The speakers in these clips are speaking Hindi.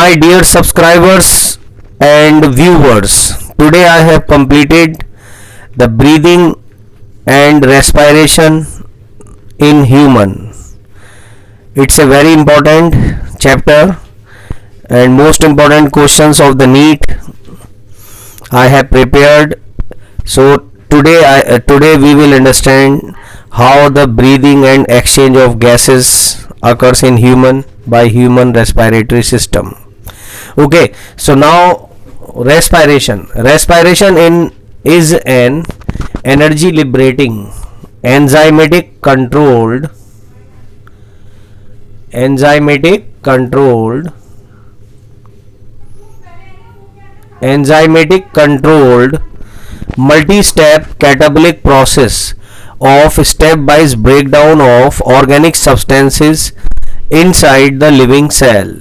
My dear subscribers and viewers, today I have completed the breathing and respiration in human. It's a very important chapter and most important questions of the NEET I have prepared. So today we will understand how the breathing and exchange of gases occurs in human by human respiratory system. Okay, so now respiration is an energy liberating enzymatic controlled multi-step catabolic process of stepwise breakdown of organic substances inside the living cell.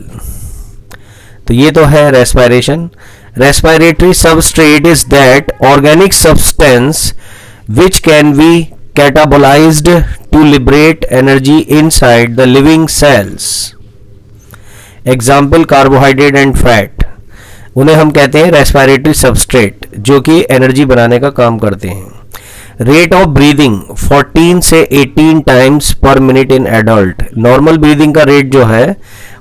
तो ये तो है respiration. Respiratory substrate is that organic substance which can be catabolized to liberate energy inside the living cells. Example carbohydrate and fat. उन्हें हम कहते हैं रेस्पिरेटरी सबस्ट्रेट जो कि एनर्जी बनाने का काम करते हैं. रेट ऑफ ब्रीदिंग 14 से 18 टाइम्स पर minute in adult. Normal breathing का रेट जो है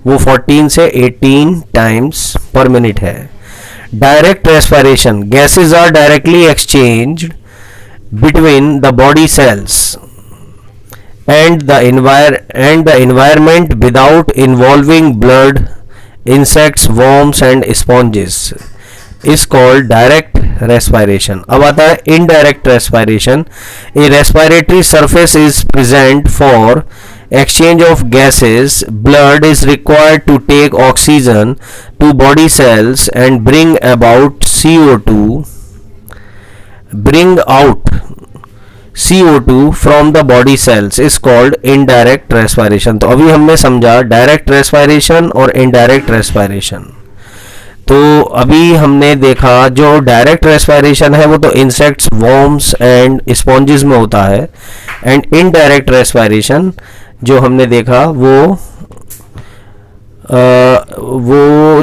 वो 14 से 18 टाइम्स पर मिनट है. Direct respiration, gases are directly exchanged between the body cells and the environment without involving blood, insects, worms and sponges is called direct respiration. अब आता है indirect respiration. A respiratory surface is present for exchange of gases. Blood is required to take oxygen to body cells and bring out CO2 from the body cells is called indirect respiration. तो अभी हमने समझा डायरेक्ट रेस्पिरेशन और इनडायरेक्ट रेस्पिरेशन. तो अभी हमने देखा जो डायरेक्ट रेस्पिरेशन है वो तो इंसेक्ट्स, वॉर्म्स एंड स्पॉन्जेस में होता है, एंड इनडायरेक्ट रेस्पिरेशन जो हमने देखा वो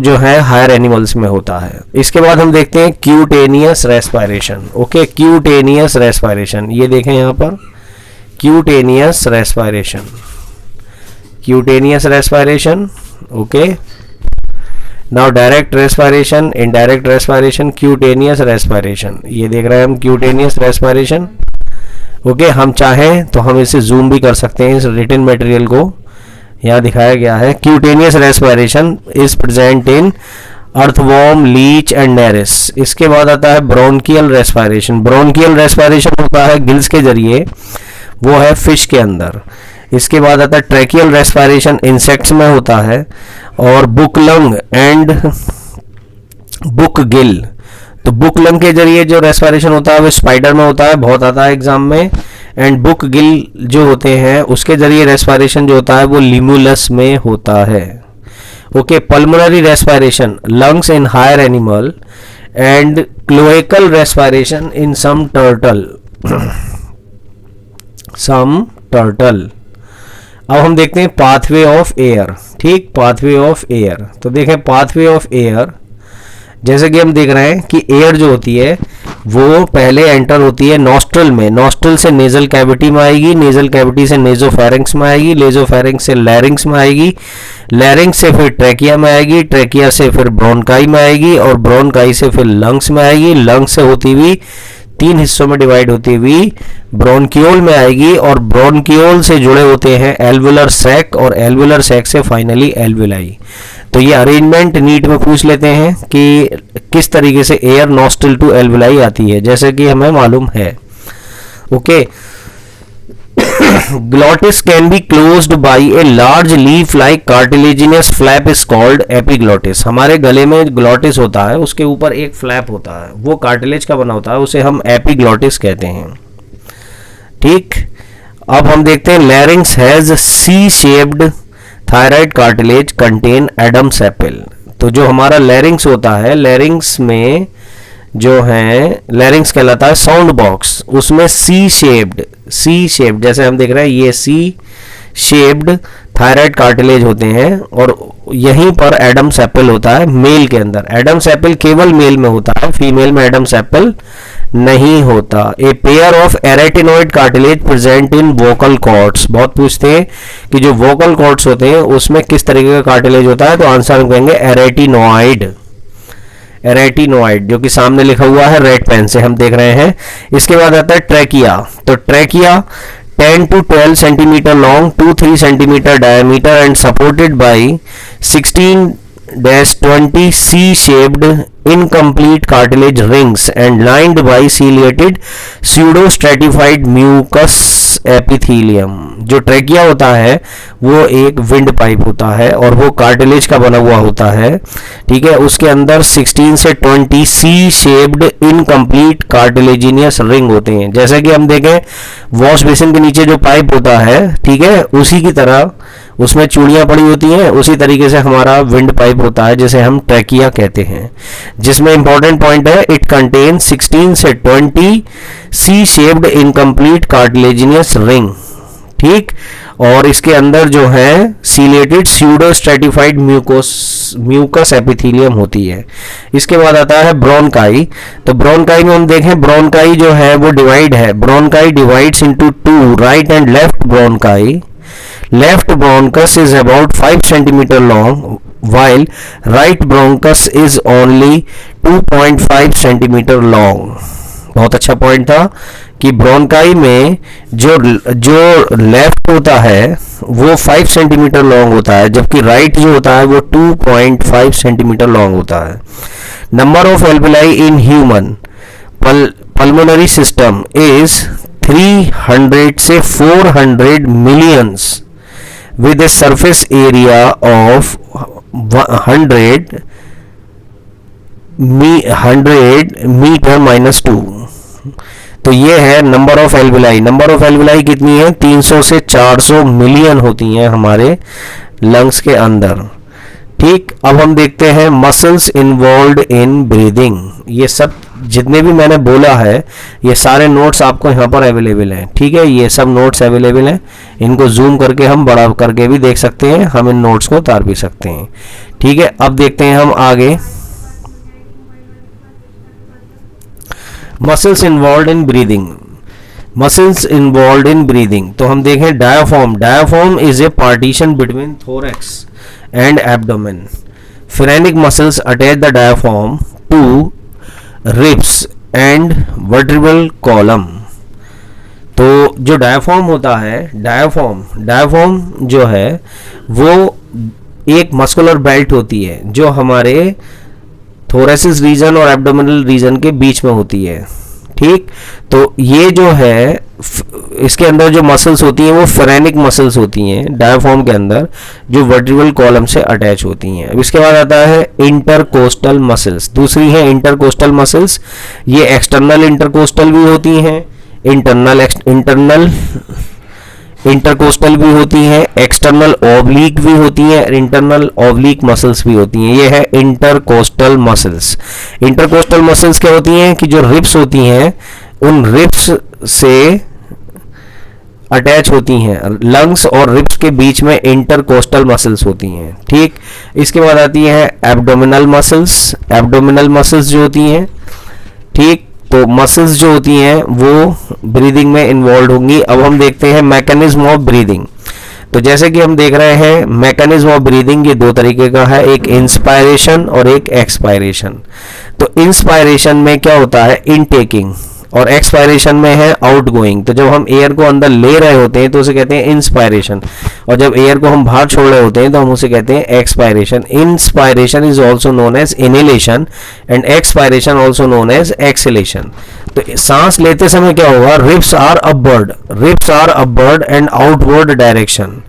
जो है हायर एनिमल्स में होता है. इसके बाद हम देखते हैं cutaneous respiration. Okay, cutaneous respiration ये देखें यहाँ पर cutaneous respiration. Okay, now direct respiration, indirect respiration, cutaneous respiration. ये देख रहे हैं हम क्यूटेनियस रेस्पिरेशन. ओके, हम चाहें तो हम इसे जूम भी कर सकते हैं. इस रिटन मटेरियल को यहाँ दिखाया गया है. Cutaneous respiration is present in earthworm, leech and Nereis. इसके बाद आता है ब्रोंकियल रेस्पिरेशन. ब्रोंकियल रेस्पिरेशन होता है गिल्स के जरिए, वो है फिश के अंदर. इसके बाद आता है ट्रैकियल रेस्पिरेशन, इंसेक्ट्स में होता है. और book lung and book Gill. तो बुक लंग के जरिए जो रेस्पिरेशन होता है वो स्पाइडर में होता है, बहुत आता है एग्जाम में. एंड बुक गिल जो होते हैं उसके जरिए रेस्पिरेशन जो होता है वो लिमुलस में होता है. Okay, pulmonary respiration, lungs in higher animal and cloacal respiration in some turtle. अब हम देखते हैं पाथवे ऑफ एयर. ठीक, पाथवे ऑफ एयर. तो देखें पाथवे ऑफ एयर, जैसे कि हम देख रहे हैं कि एयर जो होती है वो पहले एंटर होती है नॉस्ट्रल में. नॉस्ट्रल से नेजल कैविटी में आएगी, नेजल कैविटी से नेजोफेरिंक्स में आएगी, नेजोफेरिंक्स से लैरिंक्स में आएगी, लैरिंक्स से फिर ट्रैकिया में आएगी, ट्रैकिया से फिर ब्रोंकाई में आएगी और ब्रोंकाई से फिर लंग्स में आएगी. लंग्स से होती हुई 3 हिस्सों में डिवाइड होती हुई ब्रोंकियोल में आएगी और ब्रोंकियोल से जुड़े होते हैं एल्वुलर सैक और एल्वुलर सैक से फाइनली एल्वुलाई. तो ये अरेंजमेंट नीट में पूछ लेते हैं कि किस तरीके से एयर नॉस्ट्रल टू एल्वुलाई आती है, जैसे कि हमें मालूम है. Okay, glottis can be closed by a large leaf like cartilaginous flap is called epiglottis. हमारे गले में ग्लॉटिस होता है, उसके ऊपर एक फ्लैप होता है, वो कार्टिलेज का बना होता है, उसे हम एपिग्लॉटिस कहते हैं. ठीक, अब हम देखते हैं larynx has C shaped thyroid cartilage contain Adam's apple. तो जो हमारा लैरिंक्स होता है, लैरिंक्स में जो है लैरिंक्स कहलाता है साउंड बॉक्स, उसमें सी शेप्ड जैसे हम देख रहे हैं ये सी शेप्ड थायराइड कार्टिलेज होते हैं, और यहीं पर एडम्स एप्पल होता है मेल के अंदर। एडम्स एप्पल केवल मेल में होता है, फीमेल में एडम्स एप्पल नहीं होता। A pair of arytenoid cartilage present in vocal cords. बहुत पूछते हैं कि जो वोकल कॉर्ड्स होते हैं उसमें किस तरीके का कार्टिलेज होता है, तो आंसर हम कहेंगे एरेटिनोइड। एरेटिनोइड, जो कि सामने लिखा हुआ है रेड पेन से हम देख रहे हैं। इसके बाद आता है ट्रैकिया। तो trachea 10 to 12 centimeter long, 2-3 centimeter diameter and supported by 16-20 C-shaped incomplete cartilage rings and lined by ciliated pseudo-stratified mucous epithelium। जो ट्रैकिया होता है वो एक विंड पाइप होता है और वो कार्टिलेज का बना हुआ होता है, ठीक है। उसके अंदर 16 से 20 C shaped incomplete cartilaginous ring होते हैं। जैसे कि हम देखें वॉश बेसिन के नीचे जो पाइप होता है, ठीक है, उसी की तरह उसमें चूड़ियां पड़ी होती हैं, उसी तरीके से हमारा विंड पाइप होता है जिसे हम ट्रैकिया कहते हैं। जिसमें इंपॉर्टेंट पॉइंट है, इट कंटेन 16 से 20 C shaped incomplete cartilaginous ring, ठीक। और इसके अंदर जो है ciliated pseudo stratified mucus epithelium होती है। इसके बाद आता है ब्रोनकाई। तो ब्रोनकाई में हम देखें, ब्रोनकाई जो है वो डिवाइड है। Bronchi divides into 2 right and left bronchi. Left bronchus is about 5 centimeter long, while right bronchus is only 2.5 centimeter long। बहुत अच्छा पॉइंट था कि ब्रोनकाई में जो लेफ्ट होता है वो 5 सेंटीमीटर लॉन्ग होता है, जबकि राइट जो होता है वो 2.5 सेंटीमीटर लॉन्ग होता है। Number of alveoli in human pulmonary system is 300 से 400 millions with a surface area of 100 metre -2। तो ये है number of alveoli. Number of alveoli कितनी है? 300 से 400 मिलियन होती हैं हमारे लंग्स के अंदर, ठीक। अब हम देखते हैं मसल्स इन्वॉल्व्ड इन ब्रीदिंग। ये सब जितने भी मैंने बोला है ये सारे नोट्स आपको यहाँ पर अवेलेबल हैं, ठीक है। ये सब नोट्स अवेलेबल हैं, इनको जूम करके हम बड़ा करके भी देख सकते हैं, हम इन नोट्स को उतार भी सकते हैं, ठीक है। अब देखते हैं हम आगे, muscles involved in breathing. Muscles involved in breathing, तो हम देखें diaphragm. Diaphragm is a partition between thorax and abdomen. Phrenic muscles attach the diaphragm to ribs and vertebral column। तो जो डायाफ्राम होता है, डायाफ्राम जो है वो एक मस्कुलर बेल्ट होती है जो हमारे थोरेसिस रीजन और एब्डोमिनल रीजन के बीच में होती है, ठीक। तो ये जो है इसके अंदर जो मसल्स होती हैं वो फ्रेनिक मसल्स होती हैं डायाफ्राम के अंदर, जो वर्टिब्रल कॉलम से अटैच होती हैं। अब इसके बाद आता है इंटरकोस्टल मसल्स। दूसरी है इंटरकोस्टल मसल्स। ये एक्सटर्नल इंटरकोस्टल भी होती हैं, इंटरनल इंटरकोस्टल भी होती हैं, एक्सटर्नल ऑब्लिक भी होती हैं, इंटरनल ऑब्लिक मसल्स भी होती हैं। ये है इंटरकोस्टल मसल्स। इंटरकोस्टल मसल्स क्या होती हैं कि जो रिब्स होती हैं उन रिब्स से अटैच होती हैं, लंग्स और रिब्स के बीच में इंटरकोस्टल मसल्स होती हैं, ठीक। इसके बाद आती है एब्डोमिनल मसल्स। एब्डोमिनल मसल्स जो होती हैं, ठीक, तो मसल्स जो होती हैं वो ब्रीदिंग में इन्वॉल्व होंगी। अब हम देखते हैं मैकेनिज्म ऑफ ब्रीदिंग। तो जैसे कि हम देख रहे हैं मैकेनिज्म ऑफ ब्रीदिंग ये दो तरीके का है, एक इंस्पायरेशन और एक एक्सपायरेशन। तो इंस्पायरेशन में क्या होता है? इनटेकिंग, और एक्सपायरेशन में है आउटगोइंग। तो जब हम एयर को अंदर ले रहे होते हैं तो उसे कहते हैं इंस्पायरेशन, और जब एयर को हम बाहर छोड़ रहे होते हैं तो हम उसे कहते हैं expiration. Inspiration is also known as inhalation and expiration also known as exhalation. तो सांस लेते समय क्या होगा? Ribs are upward and outward direction,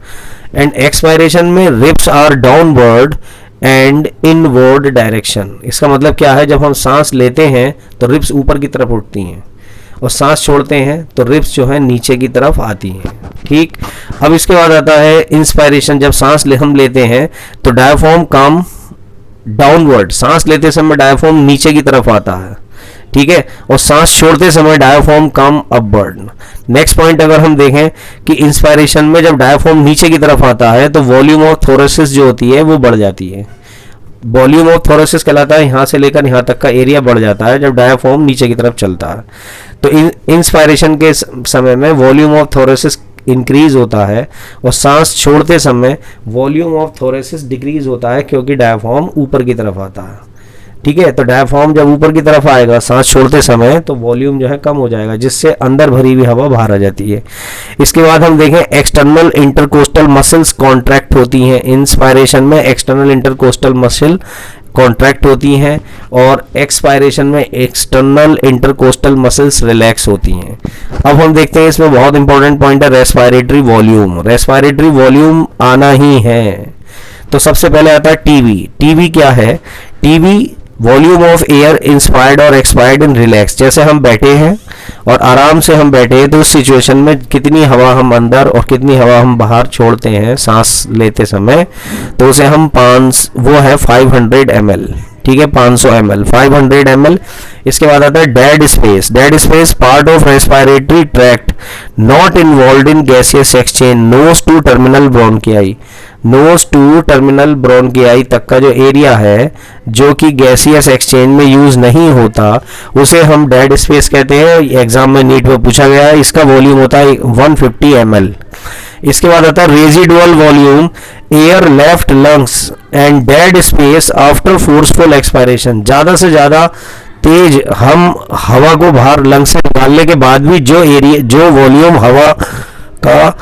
and expiration में ribs are downward and inward direction. इसका मतलब क्या है? जब हम सांस लेते हैं तो रिब्स ऊपर की तरफ उठती हैं और सांस छोड़ते हैं तो रिब्स जो है नीचे की तरफ आती हैं, ठीक। अब इसके बाद आता है इंस्पायरेशन। जब सांस हम लेते हैं तो डायाफ्राम कम डाउनवर्ड, सांस लेते समय डायाफ्राम नीचे की तरफ आता है, ठीक है, और सांस छोड़ते समय डायाफ्राम कम अपवर्ड। नेक्स्ट पॉइंट अगर हम देखें कि इंस्पायरेशन में जब डायाफ्राम नीचे की तरफ आता है तो वॉल्यूम ऑफ थोरेसिस जो होती है वो बढ़ जाती है। वॉल्यूम ऑफ थोरेसिस कहलाता है यहाँ से लेकर यहाँ तक का एरिया बढ़ जाता है जब डायाफ्राम नीचे की तरफ चलता है। तो इंस्पायरेशन के समय में वॉल्यूम ऑफ थोरेसिस इंक्रीज होता है और सांस छोड़ते समय वॉल्यूम ऑफ थोरेसिस डिक्रीज होता है क्योंकि डायाफ्राम ऊपर की तरफ आता है। ठीक है, तो डायाफ्राम जब ऊपर की तरफ आएगा सांस छोड़ते समय तो वॉल्यूम जो है कम हो जाएगा, जिससे अंदर भरी हुई हवा बाहर आ जाती है। इसके बाद हम देखें एक्सटर्नल इंटरकोस्टल मसल्स कॉन्ट्रैक्ट होती हैं। इंस्पायरेशन में एक्सटर्नल इंटरकोस्टल मसल कॉन्ट्रैक्ट होती हैं और एक्सपायरेशन में एक्सटर्नल इंटरकोस्टल मसल्स रिलैक्स होती हैं। अब हम देखते हैं इसमें बहुत इंपॉर्टेंट पॉइंट है रेस्पिरेटरी वॉल्यूम। रेस्पिरेटरी वॉल्यूम आना ही है तो सबसे पहले आता है टीवी। टीवी क्या है? TV volume of air inspired और एक्सपायर्ड इन रिलैक्स। जैसे हम बैठे हैं और आराम से हम बैठे हैं तो उस सिचुएशन में कितनी हवा हम अंदर और कितनी हवा हम बाहर छोड़ते हैं सांस लेते समय, तो उसे हम वो है 500 ml। ठीक है, 500 ml, 500 ml। इसके बाद आता है dead space. Dead space part of respiratory tract not involve in gaseous exchange nose to terminal bronchiae. Nose to terminal bronchiae तक का जो एरिया है जो कि गैसियस एक्सचेंज में यूज नहीं होता उसे हम डेड स्पेस कहते हैं। एग्जाम में नीट में पूछा गया है, इसका वॉल्यूम होता है 150 ml। इसके बाद आता है residual volume air left lungs and dead space after forceful expiration. ज़्यादा से ज़्यादा तेज हम हवा को बाहर लंग्स से निकालने के बाद भी जो वॉल्यूम हवा का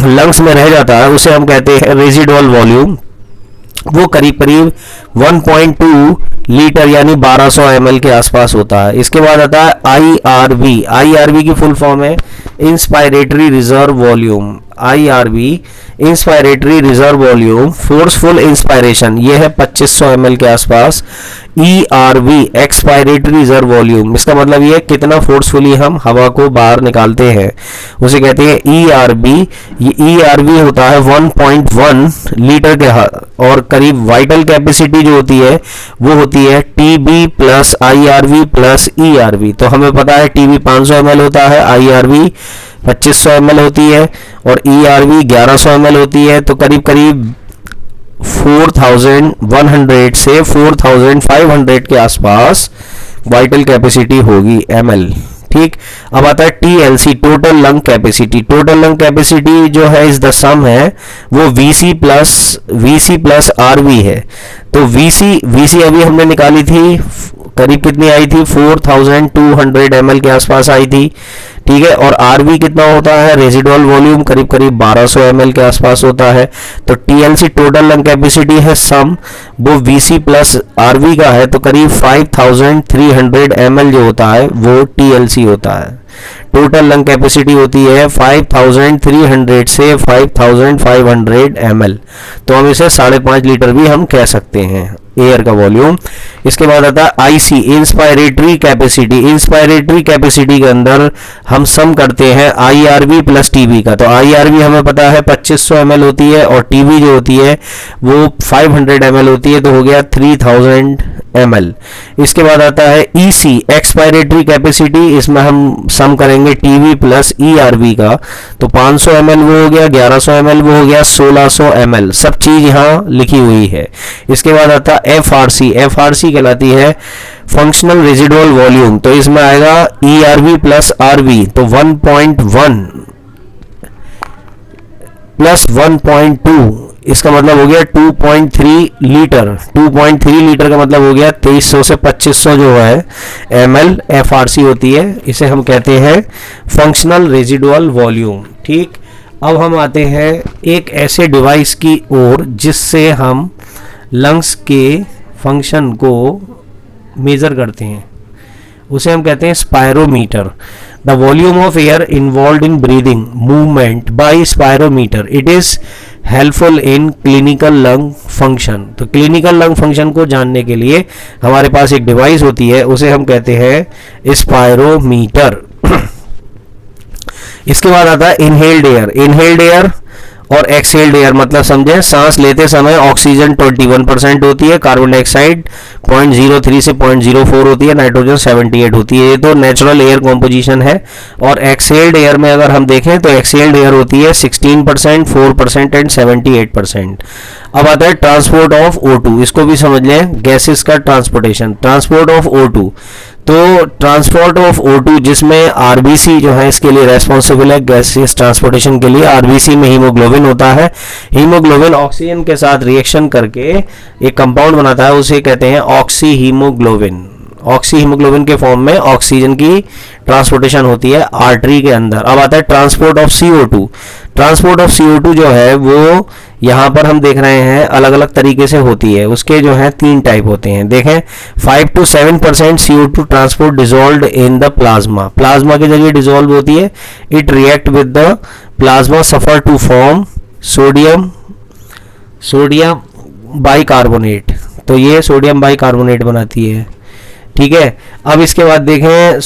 लंग्स में रह जाता है उसे हम कहते हैं रेजिडुअल वॉल्यूम। वो करीब करीब 1.2 लीटर यानी 1200 ml के आसपास होता है। इसके बाद आता है IRV। IRV की फुल फॉर्म है inspiratory reserve volume. IRV inspiratory reserve volume forceful inspiration, ये है 2500 ml के आसपास। ERV एक्सपायरेटरी रिजर्व वॉल्यूम, इसका मतलब ये कितना फोर्सफुली हम हवा को बाहर निकालते हैं उसे कहते हैं ERV। ये ERV होता है 1.1 लीटर के और करीब वाइटल कैपेसिटी जो होती है वो होती है TB plus IRV plus ERV। तो हमें पता है TB 500 ml होता है, IRV 2500 ml होती है और ERV 1100 ml होती है। तो करीब करीब 4100 से 4500 के आसपास वाइटल कैपेसिटी होगी ml। ठीक, अब आता है TLC total lung capacity. Total lung capacity जो है इस द सम है वो VC प्लस RV है। तो VC अभी हमने निकाली थी, करीब कितनी आई थी 4200 ml के आसपास आई थी। ठीक है, और RV कितना होता है रेजिडुअल वॉल्यूम करीब करीब 1200 ml के आसपास होता है। तो TLC टोटल लंग कैपेसिटी है सम, वो VC प्लस RV का है तो करीब 5300 ml जो होता है वो TLC होता है। टोटल लंग कैपेसिटी होती है 5300 से 5500 ml। तो हम इसे 5.5 लीटर भी हम कह सकते हैं एयर का वॉल्यूम। इसके बाद आता है IC inspiratory capacity. Inspiratory capacity के अंदर हम सम करते हैं IRV प्लस TB का। तो IRV हमें पता है 2500 ml होती है और TB जो होती है वो 500 ml होती है, तो हो गया 3000 ml। इसके बाद आता है EC एक्सपायरेटरी कैपेसिटी, इसमें हम सम करेंगे TB प्लस ERV का। तो 500 ml वो हो गया, 1100 ml वो हो गया, 1600 ml। सब चीज यहाँ लिखी हुई है। इसके बाद आता है FRC। FRC कहलाती है फंक्शनल रेजिडुअल वॉल्यूम। तो इसमें आएगा ERV प्लस RV, तो 1.1 प्लस 1.2, इसका मतलब हो गया 2.3 लीटर। 2.3 लीटर का मतलब हो गया 2300 से 2500 जो है ml FRC होती है, इसे हम कहते हैं फंक्शनल रेजिडुअल वॉल्यूम। ठीक, अब हम आते हैं एक ऐसे डिवाइस की ओर जिससे हम लंग्स के फंक्शन को मेज़र करते हैं, उसे हम कहते हैं spirometer. The volume of air involve in breathing movement by spirometer, it is helpful in clinical lung function. तो क्लिनिकल लंग फंक्शन को जानने के लिए हमारे पास एक डिवाइस होती है, उसे हम कहते हैं स्पायरोमीटर। इसके बाद आता है इनहेल्ड एयर। इनहेल्ड एयर और एक्सहेल्ड एयर मतलब समझे, सांस लेते समय ऑक्सीजन 21% होती है, कार्बन डाइऑक्साइड 0.03 से 0.04 होती है, नाइट्रोजन 78 होती है। ये तो नेचुरल एयर कॉम्पोजिशन है। और एक्सहेल्ड एयर में अगर हम देखें तो एक्सहेल्ड एयर होती है 16%, 4% एंड 78%। अब आता है ट्रांसपोर्ट ऑफ O2, इसको भी समझ लें, गैसेस का ट्रांसपोर्टेशन, ट्रांसपोर्ट ऑफ O2। तो ट्रांसपोर्ट ऑफ O2 जिसमें आरबीसी जो है इसके लिए रेस्पॉन्सिबल है, गैसेस ट्रांसपोर्टेशन के लिए। आरबीसी में हीमोग्लोबिन होता है। हीमोग्लोबिन ऑक्सीजन के साथ रिएक्शन करके एक कंपाउंड बनाता है, उसे कहते हैं ऑक्सी हीमोग्लोबिन। ऑक्सी हीमोग्लोबिन के फॉर्म में ऑक्सीजन की ट्रांसपोर्टेशन होती है आर्टरी के अंदर। अब आता है transport of CO2। Transport of CO2 जो है वो यहाँ पर हम देख रहे हैं अलग अलग तरीके से होती है। उसके जो है 3 टाइप होते हैं, देखें। 5 to 7% CO2 transport dissolve in the plasma, plasma के जरिए डिजोल्व होती है। It react with the plasma suffer to form sodium bicarbonate, तो ये सोडियम बाइकार्बोनेट बनाती है, ठीक है। अब इसके बाद देखें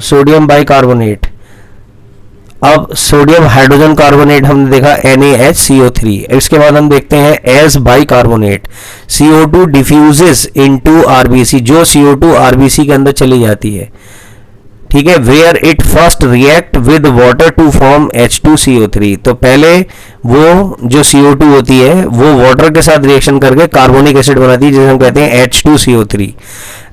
सोडियम बाइकार्बोनेट। अब सोडियम हाइड्रोजन कार्बोनेट हमने देखा NaHCO3। इसके बाद हम देखते हैं S bicarbonate. CO2 diffuses into RBC, जो CO2 आरबीसी के अंदर चली जाती है, ठीक है। Where it first react with water to form H2CO3। तो पहले वो जो CO2 होती है वो वाटर के साथ रिएक्शन करके कार्बोनिक एसिड बनाती है, जिसे हम कहते हैं H2CO3।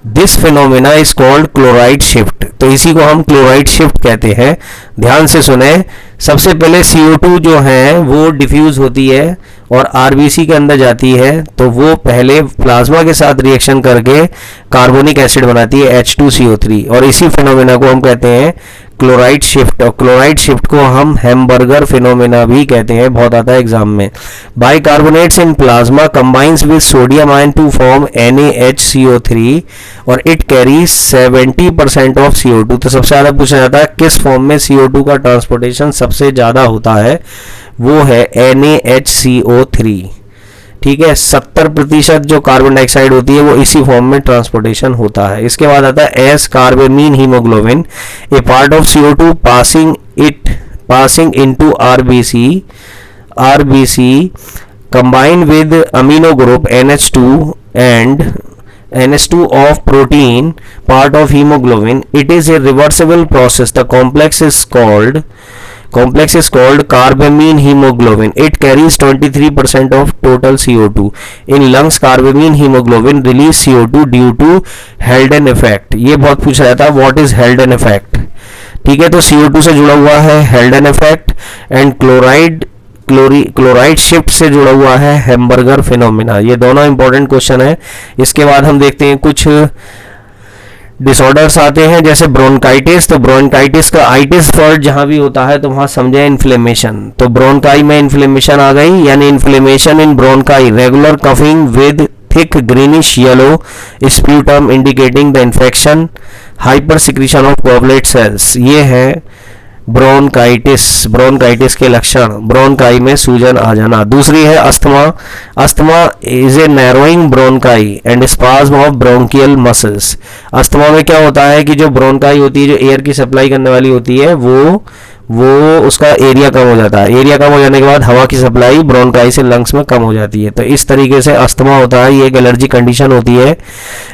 This phenomena is called chloride shift. तो इसी को हम क्लोराइड शिफ्ट कहते हैं। ध्यान से सुने, सबसे पहले CO2 जो है वो डिफ्यूज होती है और आरबीसी के अंदर जाती है, तो वो पहले प्लाज्मा के साथ रिएक्शन करके कार्बोनिक एसिड बनाती है H2CO3, और इसी फिनोमेना को हम कहते हैं क्लोराइड शिफ्ट। और क्लोराइड शिफ्ट को हम हैम्बर्गर फिनोमेना भी कहते हैं, बहुत आता है एग्जाम में। Bicarbonates in plasma combines with sodium ion to form NaHCO3 और इट कैरीज 70% ऑफ CO2। तो सबसे ज़्यादा पूछा जाता है किस फॉर्म में CO2 का ट्रांसपोर्टेशन सबसे ज़्यादा होता है, वो है NaHCO3, ठीक है। 70% जो कार्बन डाइऑक्साइड होती है वो इसी फॉर्म में ट्रांसपोर्टेशन होता है। इसके बाद आता है as carbamino haemoglobin, a part of CO2 passing into RBC combine with amino group NH2 and NH2 of protein part of hemoglobin. It is a reversible process. The complex is called carbamine hemoglobin. It carries 23% of total CO2. In lungs, carbamine hemoglobin release CO2 due to Haldane effect. ये बहुत पूछा जाता है, what is Haldane effect, ठीक है। तो CO2 से जुड़ा हुआ है Haldane effect and chloride shift से जुड़ा हुआ है हैम्बर्गर फिनोमेना। ये दोनों इंपॉर्टेंट क्वेश्चन है। इसके बाद हम देखते हैं कुछ डिसऑर्डर्स आते हैं, जैसे ब्रोंकाइटिस। तो ब्रोंकाइटिस का आइटिस वर्ड जहां भी होता है तो वहां समझे इन्फ्लेमेशन। तो ब्रोंकाई में इन्फ्लेमेशन आ गई, यानी inflammation in bronchi, regular coughing with thick greenish yellow sputum indicating the infection, hyper secretion of goblet cells. ये है ब्रोंकाइटिस के लक्षण, ब्रोंकाई में सूजन आ जाना। दूसरी है asthma is a narrowing bronchi and spasm of bronchial muscles. Asthma में क्या होता है कि जो ब्रोंकाई होती है, जो एयर की सप्लाई करने वाली होती है, वो उसका एरिया कम हो जाता है। एरिया कम हो जाने के बाद हवा की सप्लाई ब्रोंकाई से लंग्स में कम हो जाती है। तो इस तरीके से अस्थमा होता है, ये एक एलर्जी कंडीशन होती है,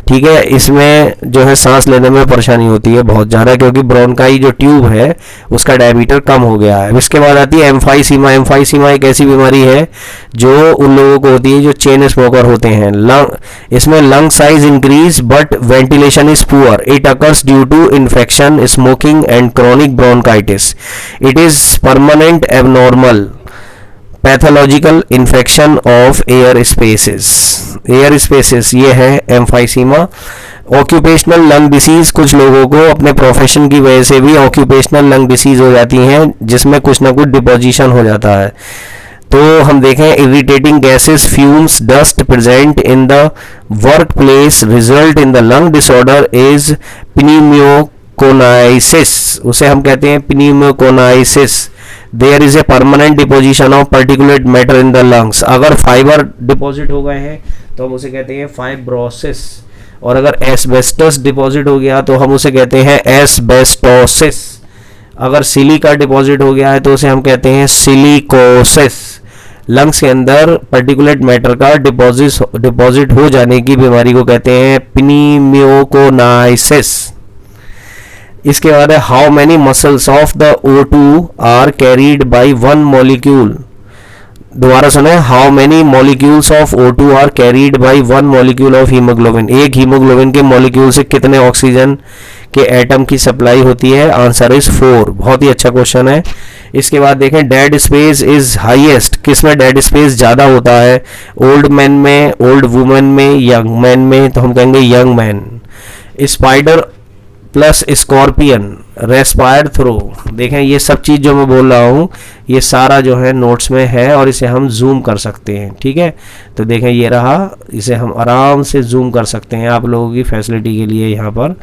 ठीक है। इसमें जो है सांस लेने में परेशानी होती है बहुत ज़्यादा, क्योंकि ब्रोंकाई जो ट्यूब है उसका डायमीटर कम हो गया है। इसके बाद आती है एम्फाइसीमा। एम्फाइसीमा एक ऐसी बीमारी है जो उन लोगों को होती है जो चेन स्मोकर होते हैं। इसमें lung size increase but ventilation is poor. It occurs due to infection, smoking and chronic bronchitis. It is permanent abnormal pathological infection of air spaces. Air spaces ये है एम्फाइसीमा। ऑक्यूपेशनल लंग डिसीज, कुछ लोगों को अपने प्रोफेशन की वजह से भी ऑक्यूपेशनल लंग डिसीज हो जाती हैं, जिसमें कुछ ना कुछ डिपोजिशन हो जाता है। तो हम देखें irritating gases, fumes, dust present in the work place result in the lung disorder is pneumoconiasis, उसे हम कहते हैं pneumoconiasis। There is a permanent deposition of particulate matter in the lungs. अगर फाइबर डिपॉजिट हो गए हैं तो हम उसे कहते हैं फाइब्रोसिस, और अगर एस्बेस्टस डिपॉजिट हो गया तो हम उसे कहते हैं एस्बेस्टोसिस। अगर सिलिका डिपॉजिट हो गया है तो उसे हम कहते हैं सिलिकोसिस। लंग्स के अंदर पर्टिकुलेट मैटर का डिपॉजिट हो जाने की बीमारी को कहते हैं pneumoconiasis। इसके बाद है how many muscles of the O2 are carried by one molecule. दोबारा सुने, how many molecules of O2 are carried by one molecule of haemoglobin. एक हीमोग्लोबिन के मॉलिक्यूल से कितने ऑक्सीजन के एटम की सप्लाई होती है? Answer is 4। बहुत ही अच्छा क्वेश्चन है। इसके बाद देखें डेड स्पेस इज हाईएस्ट, किस में डेड स्पेस ज़्यादा होता है? ओल्ड मैन में, ओल्ड वुमेन में, यंग मैन में? तो हम कहेंगे young man. Spider plus scorpion respire through. देखें ये सब चीज़ जो मैं बोल रहा हूँ ये सारा जो है नोट्स में है और इसे हम जूम कर सकते हैं, ठीक है। तो देखें ये रहा, इसे हम आराम से जूम कर सकते हैं आप लोगों की फैसिलिटी के लिए यहाँ पर।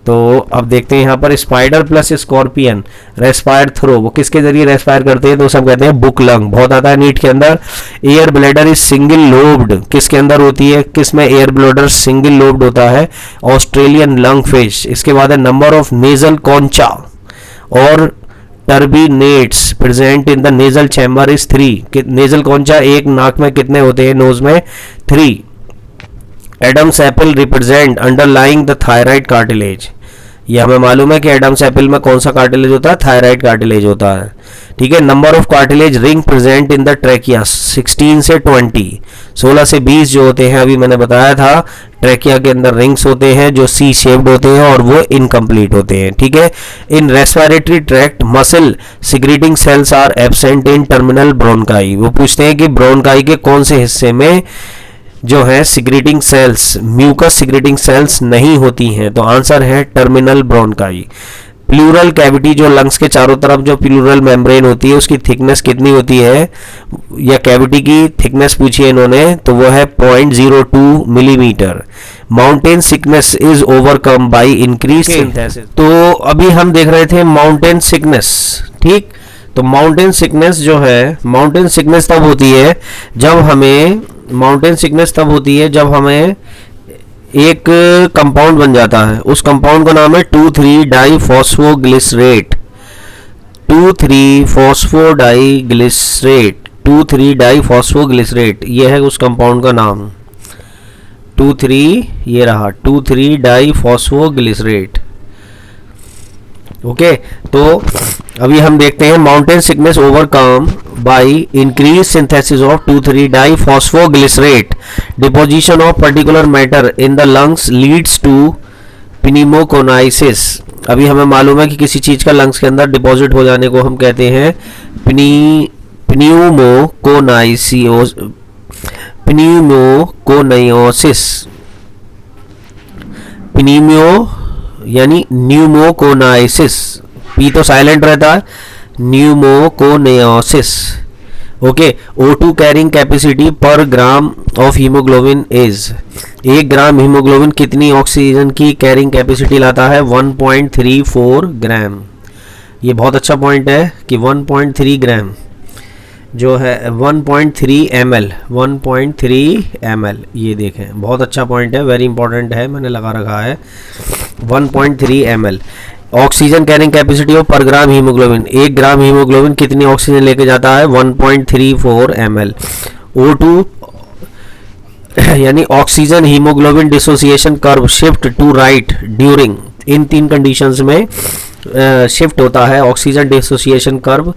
तो अब देखते हैं यहाँ पर spider plus scorpion respire through, वो किसके जरिए रेस्पायर करते हैं? तो सब कहते हैं बुक लंग। बहुत आता है नीट के अंदर। Air bladder is single lobed, किसके अंदर होती है? किस में एयर ब्लैडर सिंगल लोब्ड होता है? Australian lung fish. इसके बाद है नंबर ऑफ नेजल कॉन्चा और turbinates present in the nasal chamber is 3। नेजल कॉन्चा एक नाक में कितने होते हैं? नोज में 3। Adam's apple represent underlying the thyroid cartilage. ये हमें मालूम है कि एडम्स एप्पल में कौन सा कार्टिलेज होता है? थायराइड कार्टिलेज होता है, ठीक है। Number of cartilage ring present in the trachea 16 से 20। 16 से 20 जो होते हैं, अभी मैंने बताया था ट्रैकिया के अंदर रिंग्स होते हैं जो सी शेप्ड होते हैं और वो इनकम्प्लीट होते हैं, ठीक है। In respiratory tract muscle secreting cells are absent in terminal bronchi. वो पूछते हैं कि ब्रोनकाई के कौन से हिस्से में जो है secreting cells, mucus secreting cells नहीं होती हैं? तो आंसर है टर्मिनल ब्रोनकाई। प्लूरल कैविटी जो लंग्स के चारों तरफ जो प्लूरल मेम्ब्रेन होती है उसकी थिकनेस कितनी होती है? या कैविटी की थिकनेस पूछी है इन्होंने, तो वो है 0.02 millimetre. Mountain sickness is overcome by increase synthesis. तो अभी हम देख रहे थे माउंटेन सिकनेस, ठीक। तो माउंटेन सिकनेस जो है, माउंटेन सिकनेस तब होती है जब हमें एक कंपाउंड बन जाता है। उस कंपाउंड का नाम है 2,3 डाइफॉस्फोग्लिसरेट। 2,3 फॉस्फोडाइग्लिसरेट, 2,3 डाइफॉस्फोग्लिसरेट, ये है उस कंपाउंड का नाम। 2,3 ये रहा, 2,3 डाइफॉस्फोग्लिसरेट। ओके, तो अभी हम देखते हैं mountain sickness overcome by increase synthesis of 2,3 diphosphoglycerate. Deposition of particular matter in the lungs leads to pneumoconiasis। अभी हमें मालूम है कि किसी चीज का लंग्स के अंदर डिपॉजिट हो जाने को हम कहते हैं pneumoconiasis। यानी न्यूमोकोनाइसिस, पी तो साइलेंट रहता है, न्यूमोकोनियासिस। ओके, O2 कैरिंग कैपेसिटी पर gram of haemoglobin is. 1 gram haemoglobin कितनी ऑक्सीजन की कैरिंग कैपेसिटी लाता है? 1.34 ग्राम। ये बहुत अच्छा पॉइंट है कि 1.3 ग्राम जो है 1.3 ml, 1.3 ml, ये देखें बहुत अच्छा पॉइंट है, वेरी इंपॉर्टेंट है, मैंने लगा रखा है 1.3 ml। Oxygen carrying capacity of per gram haemoglobin, 1 gram haemoglobin कितनी ऑक्सीजन लेके जाता है? 1.34 ml। O2 यानी oxygen haemoglobin dissociation curve shift to right during, इन 3 कंडीशंस में शिफ्ट होता है ऑक्सीजन डिसोसिएशन कर्व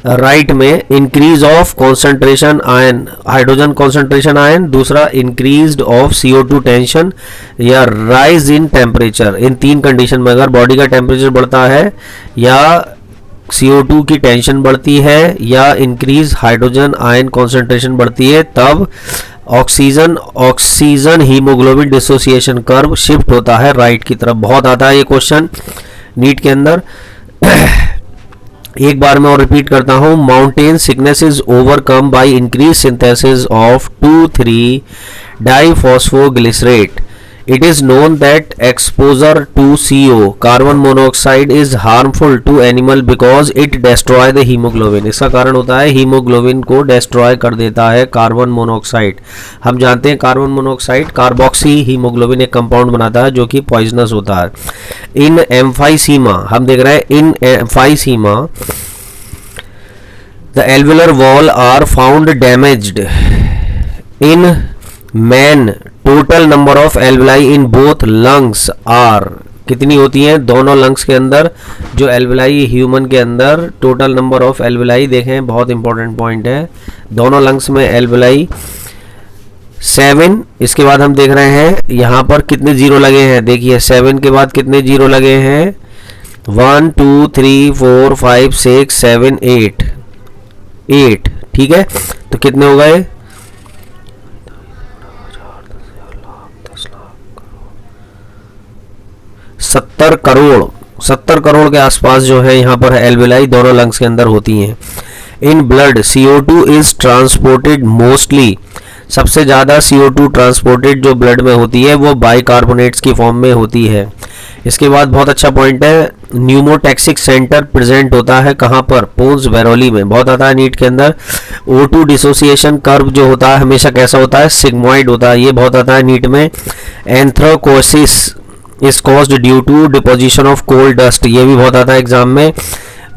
राइट में। Increase of concentration ion, hydrogen concentration ion, दूसरा इंक्रीज्ड ऑफ CO2 टेंशन या राइज इन टेम्परेचर। इन 3 कंडीशन में अगर बॉडी का टेम्परेचर बढ़ता है या CO2 की टेंशन बढ़ती है या इंक्रीज हाइड्रोजन आयन कॉन्सेंट्रेशन बढ़ती है, तब oxygen haemoglobin dissociation curve shift होता है राइट की तरफ। बहुत आता है ये क्वेश्चन नीट के अंदर। एक बार मैं और रिपीट करता हूं, mountain sickness is overcome by increase synthesis of 2,3 diphosphoglycerate it is known that exposure to CO carbon monoxide is harmful to animal because it destroy the haemoglobin. इसका कारण होता है हीमोग्लोबिन को डिस्ट्रॉय कर देता है कार्बन मोनोऑक्साइड। हम जानते हैं कार्बन मोनोऑक्साइड कार्बोक्सी हीमोग्लोबिन एक कंपाउंड बनाता है जो कि पॉइजनस होता है। इन एम्फाइसीमा हम देख रहे हैं, in emphysema the alveolar wall are found damaged. In man total number of alveoli in both lungs are, कितनी होती हैं दोनों लंग्स के अंदर जो एल्वेलाई ह्यूमन के अंदर टोटल नंबर ऑफ एल्वेलाई देखें, बहुत इंपॉर्टेंट पॉइंट है। दोनों लंग्स में एल्वेलाई 7। इसके बाद हम देख रहे हैं यहाँ पर कितने जीरो लगे हैं, देखिए 7 के बाद कितने जीरो लगे हैं 1 2 3 4 5 6 7 8। ठीक है, तो कितने हो गए 70 करोड़ के आसपास जो है यहाँ पर एल्वेलाई दोनों लंग्स के अंदर होती हैं। In blood CO2 is transported mostly, सबसे ज़्यादा CO2 ट्रांसपोर्टेड जो ब्लड में होती है वो बाइकार्बोनेट्स की फॉर्म में होती है। इसके बाद बहुत अच्छा पॉइंट है, न्यूमोटैक्सिक सेंटर प्रेजेंट होता है कहाँ पर, पोन्स वेरोली में, बहुत आता है नीट के अंदर। O2 डिसोसिएशन कर्व जो होता है हमेशा कैसा होता है, सिग्मॉइड होता है, ये बहुत आता है नीट में। Anthracosis is caused due to deposition of coal dust, ये भी बहुत आता है एग्जाम में।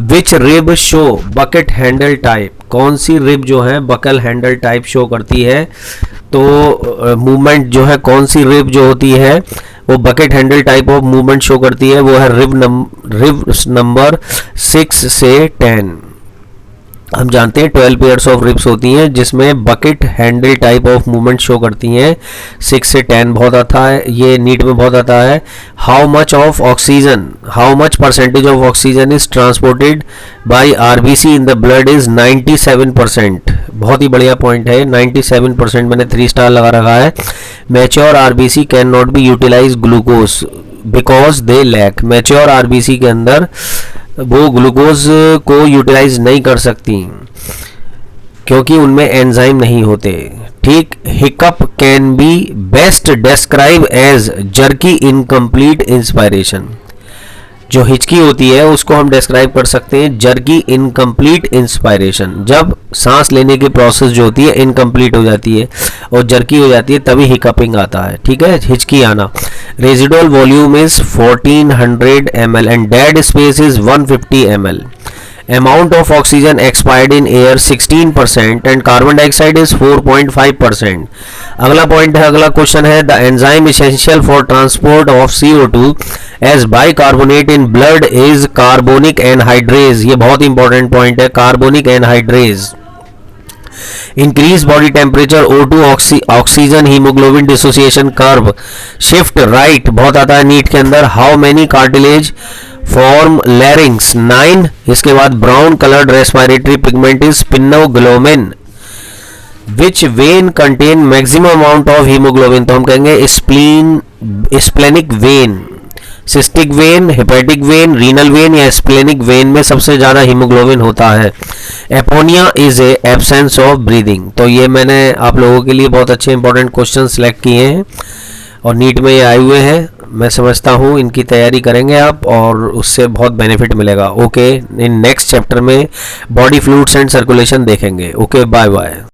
Which rib show bucket handle type, कौन सी रिब जो है बकल हैंडल टाइप शो करती है, तो मूवमेंट जो है कौन सी रिब जो होती है वो bucket handle type of movement show करती है, वो है रिब नंबर 6 से 10। हम जानते हैं 12 पेयर्स ऑफ रिब्स होती हैं जिसमें bucket handle type of movement show करती हैं। 6 से 10 बहुत आता है, ये नीट में बहुत आता है। How much percentage of oxygen is transported by RBC in the blood is 97%। बहुत ही बढ़िया पॉइंट है, 97%, मैंने 3 स्टार लगा रखा है। Mature RBC can not be utilize glucose because they lack, mature RBC के अंदर वो ग्लूकोज को यूटिलाइज नहीं कर सकती क्योंकि उनमें एंजाइम नहीं होते। ठीक, hiccup can be best describe as jerky incomplete inspiration, जो हिचकी होती है उसको हम डिस्क्राइब कर सकते हैं जर्की इनकम्प्लीट इंस्पायरेशन, जब सांस लेने की प्रोसेस जो होती है इनकम्प्लीट हो जाती है और जर्की हो जाती है तभी हिकअपिंग आता है। ठीक है, हिचकी आना। Residual volume is 1400 ml and dead space is 150 ml। Amount of oxygen expired in air 16% and carbon dioxide is 4.5%। अगला पॉइंट है, अगला क्वेश्चन है the enzyme essential for transport of CO2 as bicarbonate in blood is carbonic anhydrase। ये बहुत इंपॉर्टेंट पॉइंट है, carbonic anhydrase. Increase body temperature O2 oxygen haemoglobin dissociation curve shift right, बहुत आता है नीट के अंदर। How many cartilage form larynx 9। इसके बाद brown coloured respiratory pigment is स्पिनोग्लोबिन। Which vein contain maximum amount of haemoglobin, तो हम कहेंगे splenic vein, cystic vein, hepatic vein, renal vein या स्प्लेनिक वेन में सबसे ज़्यादा हीमोग्लोबिन होता है। Apnoea is a absence of breathing. तो ये मैंने आप लोगों के लिए बहुत अच्छे इंपॉर्टेंट क्वेश्चन सेलेक्ट किए हैं और नीट में ये आए हुए हैं। मैं समझता हूँ इनकी तैयारी करेंगे आप और उससे बहुत बेनिफिट मिलेगा। ओके, इन नेक्स्ट चैप्टर में बॉडी फ्लूइड्स एंड सर्कुलेशन देखेंगे। Okay, bye bye.